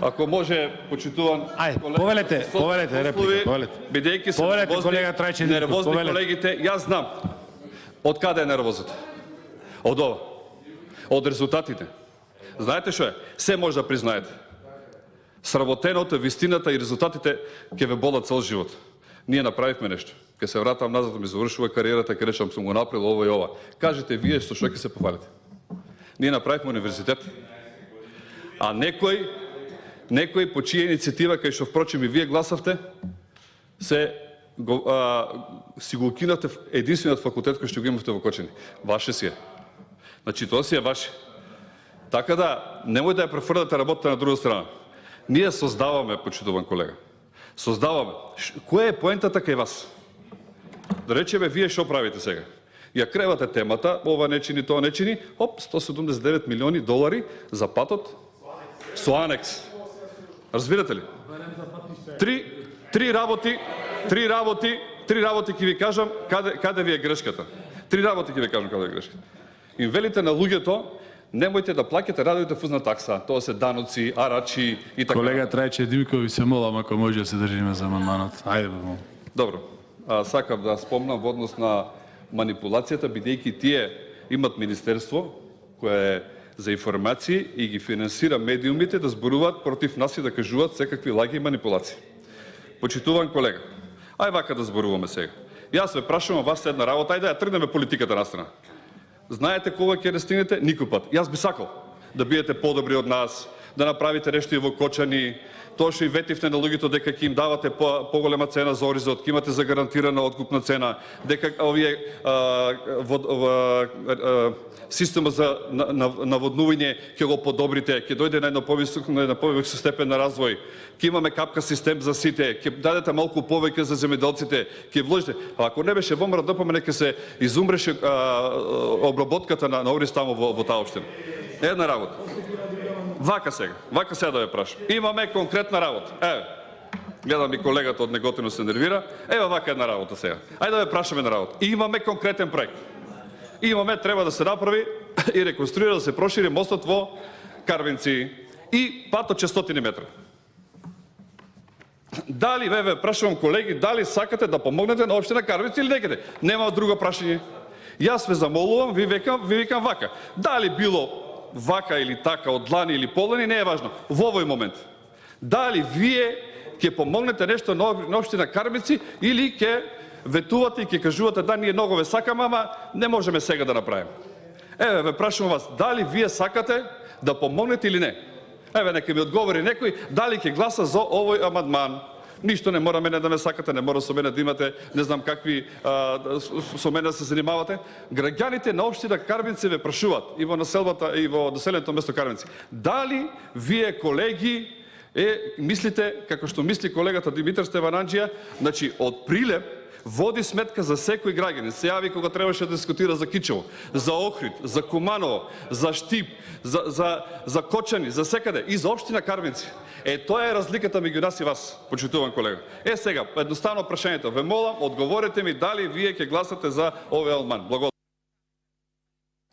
Ако може, почитуван повелете реплика, повелете. Бидејќи се колега Трајче Динков, нервозни повелете. колегите, јас знам од каде е нервозата. Од ова. Од резултатите. Знаете што е? Се може да признаете. Сработеното, вистината и резултатите ќе ве болат цел живот. Ние направивме нешто. Ке се вратам назад, ми завршува кариерата, ке речам сум го направил ова и ова. Кажете вие со што ќе се пофалите. Ние направивме универзитет. А некој по чија иницијатива, кај што впрочем и вие гласавте, си го укинавте единствениот факултет кој што го имавте во Кочани. Ваше си е. Значи тоа си е ваше. Така да, немој да ја префрлате работата на друга страна. Ние создаваме, почитуван колега. Создаваме. Која е поентата кај вас? Да речеме, вие што правите сега? Ја кревате темата, ова не чини, тоа не чини, оп, 179 милиони долари за патот со анекс. Разбирате ли? Три работи ќе ви кажам каде ви е грешката. Три работи ќе ви кажам каде е грешката. Им велите на луѓето, немојте да плаќате радиодифузна такса, тоа се даноци, арачи и така. Колега Трајче Динков, се молам ако може да се држиме за амандманот. Ајде бе. Добро. Сакам да спомнам во однос на манипулацијата, бидејќи тие имат министерство кое е за информации и ги финансира медиумите да зборуваат против нас и да кажуваат секакви лаги и манипулации. Почитуван колега, ај вака да зборуваме сега. Јас ве прашувам вас една работа, ајде да ја тргнеме политиката настрана. Знаете кога ќе растинете? Никој пат. Јас би сакал да биете подобри од нас, да направите нешто и во Кочани, тоа што и ветивте на луѓето дека ќе им давате поголема цена за оризот, ќе имате загарантирана откупна цена, дека овие система за наводнување ќе го подобрите, ќе дојде на една повисока степен на развој, ќе имаме капка систем за сите, ќе дадете малку повеќе за земјоделците, ќе вложите. Ако не беше ВМРО ДПМН, ќе се изумреше обработката на ориз тамо во таа општина. Една работа. Вака сега да ве прашам. Имаме конкретна работа. Еве, гледам и колегата од Неготино се нервира. Еве вака една работа сега. Ајде да ве прашаме една работа. Имаме конкретен проект. Треба да се направи и реконструира, да се прошири мостот во Карвинци и патот 600 метра. Дали, ве прашувам колеги, дали сакате да помогнете на општина Карвинци или некаде? Нема друго прашање. Јас ве замолувам, ви викам вака. Дали било вака или така, од длани или полани, не е важно. Во овој момент. Дали вие ќе помогнете нешто на општина Карвинци или ќе ветувате и ќе кажувате да, ние многу ве сакаме, ама не можеме сега да направиме. Еве, ве прашувам вас, дали вие сакате да помогнете или не? Еве, нека ми одговори некој, дали ќе гласа за овој амандман? Ништо не мора мене да ме сакате, не мора со мене да имате, не знам какви, со мене да се занимавате. Граѓаните на општина Карвинци ве прашуваат и во населбата и во населеното место Карвинци. Дали вие, колеги, мислите како што мисли колегата Димитар Стевананџија, значи од Прилеп води сметка за секој граѓанин. Се јави кога требаше да дискутира за Кичево, за Охрид, за Куманово, за Штип, за Кочани, за секаде и за општина Карвинци. Тоа е разликата меѓу нас и вас, почитуван колега. Сега, едноставно прашањето. Ве молам, одговорете ми дали вие ќе гласате за овој амандман. Благодарам.